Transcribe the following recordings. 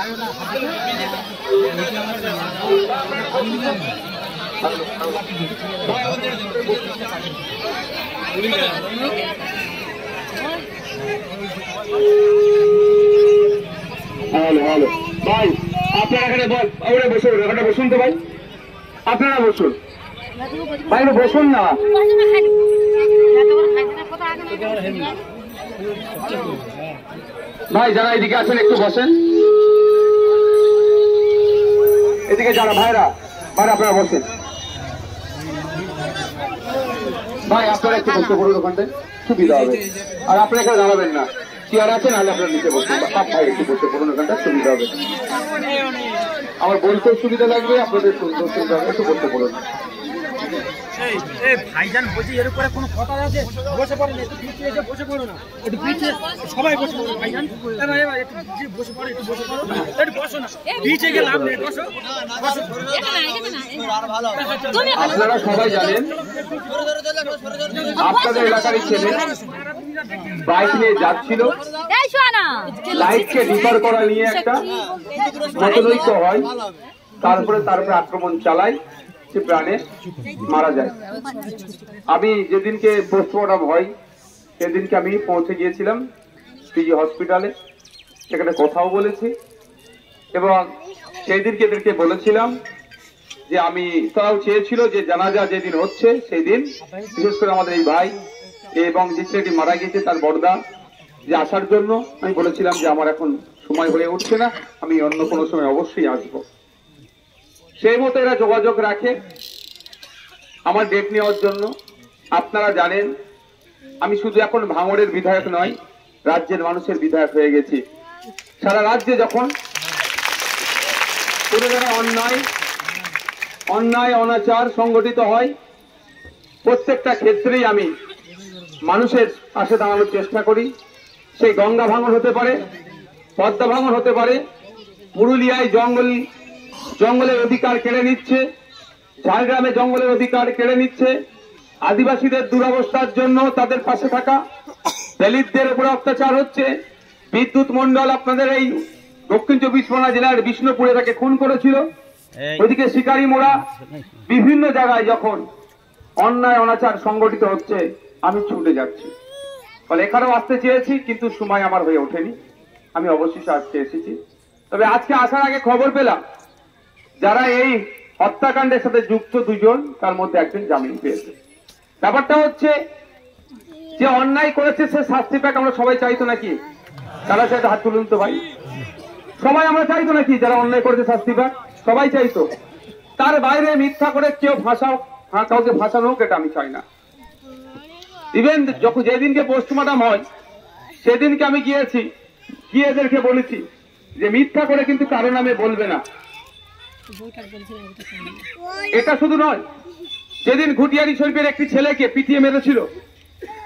ভাই আপনারা এখানে বসুন, এখানে বসুন তো ভাই, আপনারা বসুন ভাই, বসুন না ভাই, যারা এদিকে আছেন একটু বসেন, এদিকে যারা ভাইরা আপনারা বসেন ভাই, আপনারা একটু বসতে পড়ুন, ওখানটায় সুবিধা হবে। আর আপনারা এখানে দাঁড়াবেন না, চেয়ার আছে, নাহলে আপনারা নিচে বসুন, ভাই একটু বসতে পড়ুন, ওখানটা সুবিধা হবে। আমার বলতেও সুবিধা লাগবে, আপনাদের শুনতেও সুবিধা হবে, একটু বসতে পড়ুন। ভাইজান বলছি এর উপরে কোনো কথা আছে, বসে পড়েন, একটু পিছিয়ে এসে বসে পড়ো না, একটু পিছিয়ে সবাই বসে পড়ো ভাইজান, একটু পিছিয়ে বসে পড়ো, একটু বসে পড়ো, একটু বসো না, পিছিয়ে গেলে লাভ নেই, বসো বসো। আপনারা সবাই জানেন আপনাদের এলাকার ছেলে বাইক নিয়ে যাচ্ছিল, লাইটকে রিপার করা নিয়ে একটা মতনৈক্য হয়, তারপরে আক্রমণ চালায়, সে প্রাণে মারা যায়। আমি যেদিনকে পোস্টমর্টম হয় সেদিনকে আমি পৌঁছে গিয়েছিলাম পিজি হসপিটালে, সেখানে কথাও বলেছি এবং সেই দিনকে এদেরকে বলেছিলাম যে আমি, তারাও চেয়েছিল যে জানাজা যেদিন হচ্ছে সেই দিন বিশেষ করে আমাদের এই ভাই এবং যে ছেলেটি মারা গেছে তার বড়দা যে আসার জন্য আমি বলেছিলাম যে আমার এখন সময় হয়ে উঠছে না, আমি অন্য কোনো সময় অবশ্যই আসবো। সেই মতো এরা যোগাযোগ রাখে আমার ডেট নেওয়ার জন্য। আপনারা জানেন আমি শুধু এখন ভাঙড়ের বিধায়ক নয়, রাজ্যের মানুষের বিধায়ক হয়ে গেছি। সারা রাজ্যে যখন কোনো জায়গায় অন্যায় অনাচার সংগঠিত হয়, প্রত্যেকটা ক্ষেত্রেই আমি মানুষের পাশে দাঁড়ানোর চেষ্টা করি। সেই গঙ্গা ভাঙন হতে পারে, পদ্মা ভাঙন হতে পারে, পুরুলিয়ায় জঙ্গলের অধিকার কেড়ে নিচ্ছে, ঝাড়গ্রামে জঙ্গলের অধিকার কেড়ে নিচ্ছে, আদিবাসীদের দুরবস্থার জন্য তাদের পাশে থাকা, দলিতদের উপরে অত্যাচার হচ্ছে। বিদ্যুৎ মন্ডল আপনাদের এই দক্ষিণ 24 পরগনা জেলার বিষ্ণুপুরে তাকে খুন করেছিল। ওইদিকে শিকারি মোড়া, বিভিন্ন জায়গায় যখন অন্যায় অনাচার সংগঠিত হচ্ছে আমি ছুটে যাচ্ছি। ফলে এখানেও আসতে চেয়েছি কিন্তু সময় আমার হয়ে ওঠেনি, আমি অবশেষে আজকে এসেছি। তবে আজকে আসার আগে খবর পেলাম যারা এই হত্যাকাণ্ডের সাথে যুক্ত দুজন, তার মধ্যে একজন জামিন পেয়েছে। ব্যাপারটা হচ্ছে যে অন্যায় করেছে সে শাস্তি পাক, আমরা সবাই চাইতো নাকি? তারা সেটা হাত তুলুন তো ভাই, সবাই আমরা চাইতো নাকি যারা অন্যায় করেছে শাস্তি পাক? সবাই চাইতো। তার বাইরে মিথ্যা করে কেউ কাউকে ফাঁসানো হোক, এটা আমি চাই না। ইভেন যখন যেদিনকে পোস্টমর্টম হয় সেদিনকে আমি গিয়েছি, গিয়ে এদেরকে বলেছি যে মিথ্যা করে কিন্তু কারো নামে বলবে না। এটা শুধু নয়, যেদিন ঘুটিয়ারি শরীফের একটি ছেলেকে পিটিয়ে মেরেছিল,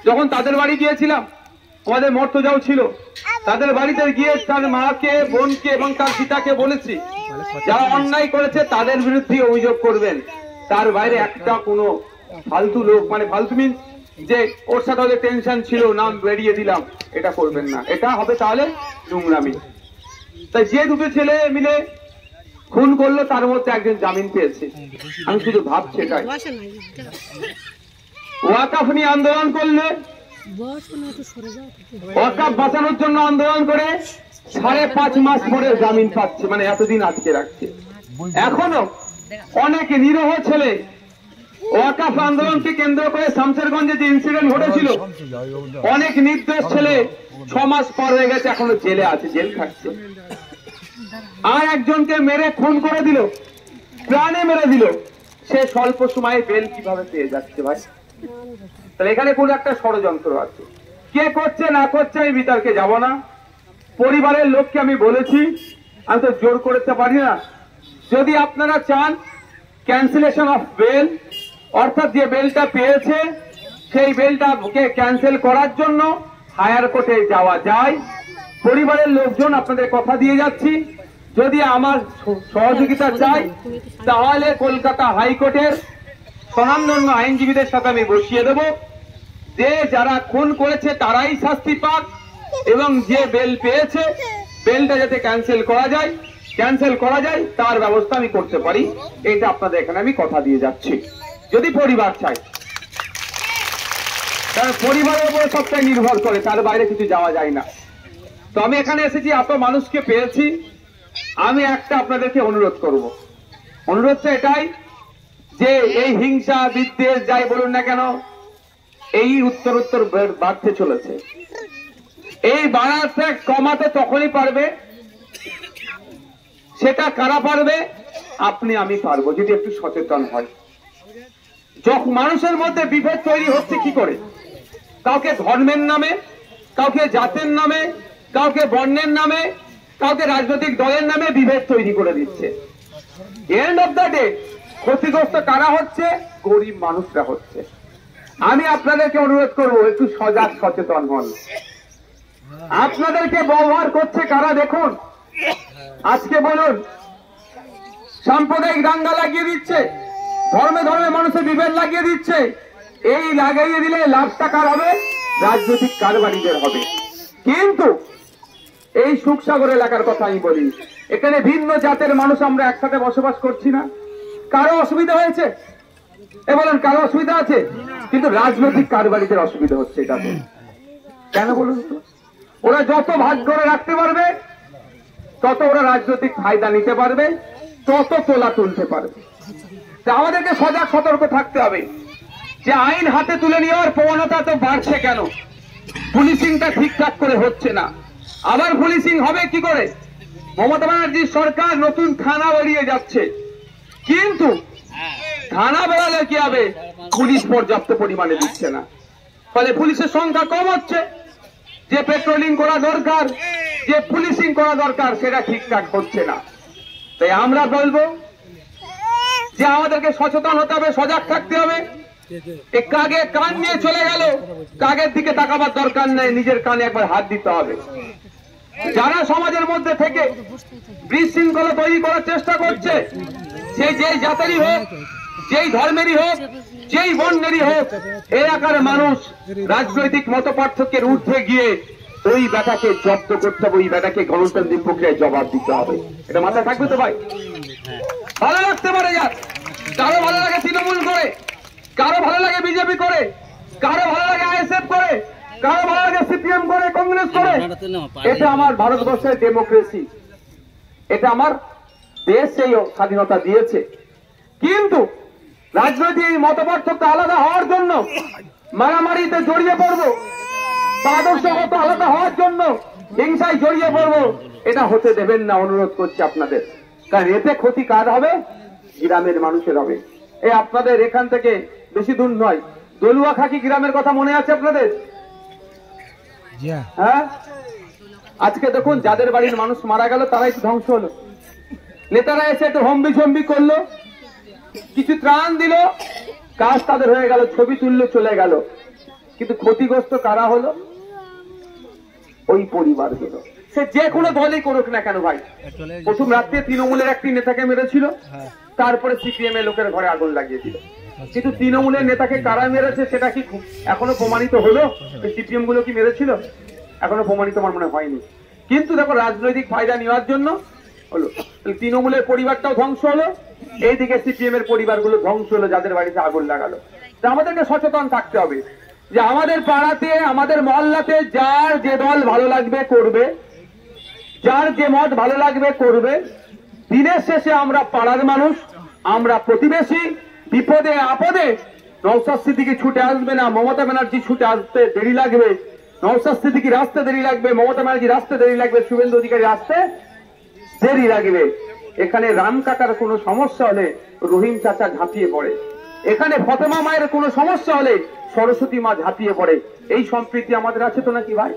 যখন তাদের বাড়ি গিয়েছিলাম, আমাদের মর্তজাও ছিল, তাদের বাড়িতে গিয়ে তার মাকে, বোনকে এবং তার পিতাকে বলেছি যারা অন্যায় করেছে তাদের বিরুদ্ধে অভিযোগ করবেন। তার বাইরে একটা কোনো ফালতু লোক, মানে ফালতু মিন যে ওর সাথে ওদের টেনশন ছিল নাম বেরিয়ে দিলাম, এটা করবেন না, এটা হবে তাহলে নোংরামি। তাই যে দুটো ছেলে মিলে খুন করলো তার মধ্যে একজন জামিন পেয়েছে। আমি শুধু ভাবছি এটাই, ওয়াকাফ নিয়ে আন্দোলন করলে, ওয়াকাফ বাঁচানোর জন্য আন্দোলন করে 5.5 মাস পরে জামিন পাচ্ছে, মানে এতদিন আটকে রাখছে। এখনো অনেক নিরীহ ছেলে ওয়াকাফ আন্দোলনকে কেন্দ্র করে শামশেরগঞ্জে যে ইনসিডেন্ট ঘটেছিল, অনেক নির্দোষ ছেলে 6 মাস পর হয়ে গেছে, এখনো জেলে আছে, জেল খাটছে। আর একজনকে মেরে খুন করে দিল, প্রাণে মেরে দিল, সে স্বল্প সময়ে বেল কিভাবে পেয়ে যাচ্ছে ভাই? তাহলে এখানে কোন একটা ষড়যন্ত্র আছে। কে করছে না করছে আমি বিতর্কে যাব না। পরিবারের লোককে আমি বলেছি, আমি তো জোর করতে পারি না। যদি আপনারা চান ক্যান্সেলেশন অফ বেল, অর্থাৎ যে বেলটা পেয়েছে সেই বেলটাকে ক্যান্সেল করার জন্য হায়ার কোর্টে যাওয়া যায়। পরিবারের লোকজন আপনাদের কথা দিয়ে যাচ্ছি, যদি আমার সহযোগিতা চাই তাহলে কলকাতা হাইকোর্টের স্বনামধন্য আইনজীবীদের সাথে আমি বসিয়ে দেব যে যারা খুন করেছে তারাই শাস্তি পাক এবং যে বেল পেয়েছে বেলটা যাতে ক্যান্সেল করা যায় তার ব্যবস্থা আমি করতে পারি। এটা আপনাদের এখানে আমি কথা দিয়ে যাচ্ছি, যদি পরিবার চাই। কারণ পরিবারের উপরে সবটাই নির্ভর করে, তার বাইরে কিছু যাওয়া যায় না। তো আমি এখানে এসেছি, এত মানুষকে পেয়েছি, আমি একটা আপনাদেরকে অনুরোধ করব। অনুরোধটা এটাই যে এই হিংসা বিদ্বেষ যাই বলুন না কেন, এই উত্তর বাড়তে চলেছে। এই বাড়াতে কমাতে তখনই পারবে, সেটা কারা পারবে? আপনি আমি পারবো, যদি একটু সচেতন হয়। যখন মানুষের মধ্যে বিভেদ তৈরি হচ্ছে কি করে? কাউকে ধর্মের নামে, কাউকে জাতের নামে, কাউকে বর্ণের নামে, কাউকে রাজনৈতিক দলের নামে বিভেদ তৈরি করে দিচ্ছে। এন্ড অফ দ্য ডে ক্ষতিগ্রস্ত কারা হচ্ছে? গরিব মানুষরা হচ্ছে। আমি আপনাদেরকে অনুরোধ করব, একটু সজাগ সচেতন হন। আপনাদেরকে ব্যবহার করছে কারা দেখুন। আজকে বলুন সাম্প্রদায়িক দাঙ্গা লাগিয়ে দিচ্ছে, ধর্মে ধর্মে মানুষের বিভেদ লাগিয়ে দিচ্ছে। এই লাগিয়ে দিলে লাভটা কার হবে? রাজনৈতিক কারবারিদের হবে। কিন্তু এই সুখসাগর এলাকার কথা আমি বলি, এখানে ভিন্ন জাতের মানুষ আমরা একসাথে বসবাস করছি না। কারো অসুবিধা হয়েছে? এ বলেন কারো অসুবিধা আছে? কিন্তু রাজনৈতিক কারবারিদের অসুবিধা হচ্ছে। এটাতে কেন বলুন তো? ওরা যত ভাগ করে রাখতে পারবে, তত ওরা রাজনৈতিক ফায়দা নিতে পারবে, তত তোলা তুলতে পারবে। আমাদেরকে সজাগ সতর্ক থাকতে হবে যে আইন হাতে তুলে নেওয়ার প্রবণতা তো বাড়ছে কেন? পুলিশিংটা ঠিকঠাক করে হচ্ছে না। আবার পুলিশিং হবে কি করে? মমতা ব্যানার্জির সরকার নতুন থানা বেরিয়ে যাচ্ছে, কিন্তু থানা বেড়ালে কি হবে? পুলিশ পর্যাপ্ত পরিমাণে দিচ্ছে না, ফলে পুলিশের সংখ্যা কম হচ্ছে। যে পেট্রোলিং করা দরকার, যে পুলিশিং করা দরকার, সেটা ঠিকঠাক হচ্ছে না। তাই আমরা বলবো যে আমাদেরকে সচেতন হতে হবে, সজাগ থাকতে হবে। কাকে কান নিয়ে চলে গেল, কাকের দিকে তাকাবার দরকার নেই, নিজের কানে একবার হাত দিতে হবে। যারা সমাজের মধ্যে থেকে বিশৃঙ্খলা তৈরি করার চেষ্টা করছে, সে যেই জাতেরই হোক, যেই ধর্মেরই হোক, যেই বর্ণেরই হোক, এলাকার মানুষ রাজনৈতিক মত পার্থক্যের ঊর্ধ্বে গিয়ে ওই বেটাকে জব্দ করতে হবে, ওই বেটাকে গণতান্ত্রিক প্রক্রিয়ায় জবাব দিতে হবে। এটা মাথায় থাকবে তো ভাই? ভালো লাগতে পারে যাক, কারো ভালো লাগে তৃণমূল করে, কারো ভালো লাগে বিজেপি করে, কারো ভালো লাগে আইএসএফ করে, কারো ভালো লাগে সিপিএম করে, কংগ্রেস করে। এটা আমার ভারতবর্ষের ডেমোক্রেসি, এটা আমার দেশ সেই স্বাধীনতা দিয়েছে। কিন্তু রাজনৈতিক মত পার্থক্য আলাদা হওয়ার জন্য মারামারিতে জড়িয়ে পড়বো, আদর্শগত আলাদা হওয়ার জন্য হিংসায় জড়িয়ে পড়বো, এটা হতে দেবেন না। অনুরোধ করছি আপনাদের, কারণ এতে ক্ষতি কার হবে? গ্রামের মানুষের হবে। এই আপনাদের এখান থেকে বেশি দূর নয়, দলুয়াখাকি গ্রামের কথা মনে আছে আপনাদের? হ্যাঁ, আজকে দেখুন যাদের বাড়ির মানুষ মারা গেল তারাই ধ্বংস হলো। নেতারা এসে একটু হম্বি করলো, কিছু ত্রাণ দিল, কাজ তাদের হয়ে গেল, ছবি তুললো, চলে গেল। কিন্তু ক্ষতিগ্রস্ত কারা হলো? ওই পরিবারগুলো। সে যে কোনো দলই করুক না কেন ভাই। প্রথম রাত্রে তৃণমূলের একটি নেতাকে মেরেছিল, তারপরে সিপিএম এর লোকের ঘরে আগুন লাগিয়ে দিল। কিন্তু তৃণমূলের নেতাকে কারা মেরেছে সেটা কি এখনো প্রমাণিত হলো? সিপিএম গুলো কি মেরেছিল? এখনো প্রমাণিত আমার মনে হয়নি। কিন্তু দেখো রাজনৈতিক ফায়দা নেওয়ার জন্য হলো। তৃণমূলের পরিবারটাও ধ্বংস হলো, এইদিকে সিপিএম এর পরিবারগুলো ধ্বংস হলো, যাদের বাড়িতে আগুন লাগালো। আমাদেরকে সচেতন থাকতে হবে যে আমাদের পাড়াতে, আমাদের মহল্লাতে যার যে দল ভালো লাগবে করবে, যার যে মত ভালো লাগবে করবে। দিনের শেষে আমরা পাড়ার মানুষ, আমরা প্রতিবেশী। বিপদে আপদে নওশাদ সিদ্দিকী ছুটে আসবে না, মমতা ব্যানার্জি ছুটে আসতে দেরি লাগবে, নওশাদ সিদ্দিকী আসতে দেরি লাগবে, মমতা ব্যানার্জি আসতে দেরি লাগবে, শুভেন্দু অধিকারী আসতে দেরি লাগবে। এখানে রাম কাকার কোনো সমস্যা হলে রহিম চাচা ঝাঁপিয়ে পড়ে, এখানে ফতেমা মায়ের কোনো সমস্যা হলে সরস্বতী মা ঝাঁপিয়ে পড়ে। এই সম্প্রীতি আমাদের আছে তো নাকি ভাই?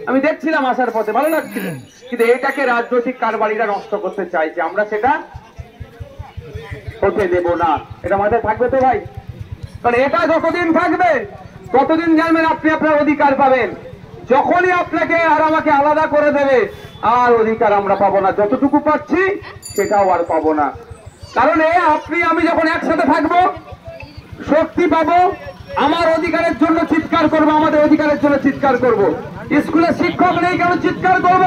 আমি দেখছিলাম আসার পথে, ভালো লাগছিল। কিন্তু এটাকে রাজনৈতিক কারবারিরা নষ্ট করতে চাইছে, আমরা সেটা হতে দেব না। এটা মাথায় থাকবে তো ভাই? কারণ এটা যতদিন থাকবে ততদিন জানবেন আপনি আপনার অধিকার পাবেন। যখনই আপনাকে আর আমাকে আলাদা করে দেবে, আর অধিকার আমরা পাবো না। যতটুকু পাচ্ছি সেটাও আর পাবো না। কারণ আপনি আমি যখন একসাথে থাকবো, শক্তি পাবো, আমার অধিকারের জন্য চিৎকার করবো, আমাদের অধিকারের জন্য চিৎকার করব। স্কুলে শিক্ষক নেই কেন চিৎকার করব?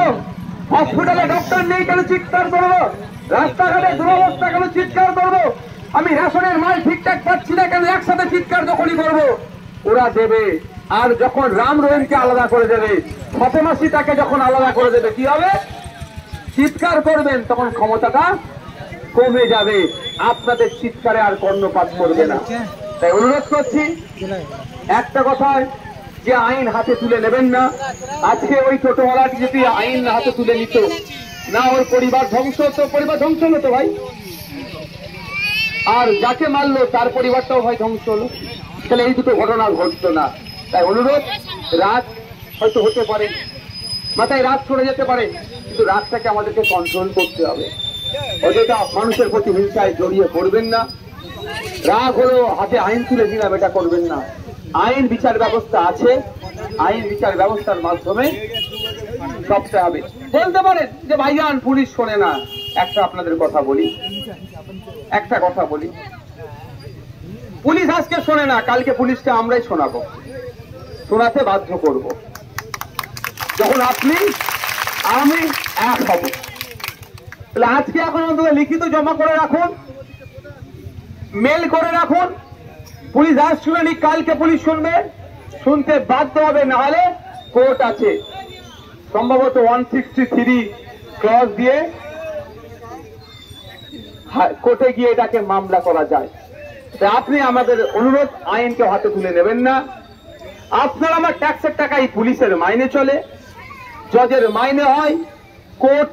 হসপিটালে ডক্টর নেই কেন চিৎকার করবো? রাস্তাঘাটে দুরবস্থা কেন চিৎকার করবো? আমি রেশনের মাল ঠিকঠাক পাচ্ছি না কেন একসাথে চিৎকার যখনই করবো? ওরা দেবে। আর যখন রাম রহিমকে আলাদা করে দেবে, ফতেমা সীতাকে যখন আলাদা করে দেবে, কি হবে? চিৎকার করবেন, তখন ক্ষমতাটা কমে যাবে, আপনাদের চিৎকারে আর কর্ণপাত করবে না। তাই অনুরোধ করছি, একটা কথা, যে আইন হাতে তুলে নেবেন না। আজকে ওই টোটোওয়ালাটি যদি আইন হাতে তুলে নিত না, ওর পরিবার ধ্বংস হতো, পরিবার ধ্বংস হতো ভাই। আর যাকে মারলো তার পরিবারটাও ভাই ধ্বংস হলো। তাহলে এই দুটো ঘটনা ঘটতো না। তাই অনুরোধ, রাত হয়তো হতে পারে, মাথায় রাত চলে যেতে পারে, কিন্তু রাতটাকে আমাদেরকে কন্ট্রোল করতে হবে। অযথা মানুষের প্রতি হিংসায় জড়িয়ে পড়বেন না। রাগ হলো হাতে আইন তুলে দিলাম, এটা করবেন না। আইন বিচার ব্যবস্থা আছে, আইন বিচার ব্যবস্থার মাধ্যমে সবটা হবে। বলতে পারেন যে ভাইজান পুলিশ শোনে না। একটা আপনাদের কথা বলি, একটা কথা বলি, পুলিশ আজকে শোনে না, কালকে পুলিশকে আমরাই শোনাবো, শোনাতে বাধ্য করব। যখন আপনি আমি এক হব, তাহলে আজকে এখন অন্তত লিখিত জমা করে রাখুন, মেল করে রাখুন। পুলিশ আজ শুনেনি, কালকে পুলিশ শুনবে, শুনতে বাধ্য হবে, না হলে কোর্ট আছে, সম্ভবত 163 ক্লজ দিয়ে কোর্টে গিয়ে এটাকে মামলা করা যায়। আপনি আমাদের অনুরোধ, আইনকে হাতে তুলে নেবেন না। আপনার আমার ট্যাক্সের টাকা এই পুলিশের মাইনে চলে, জজের মাইনে হয়, কোর্ট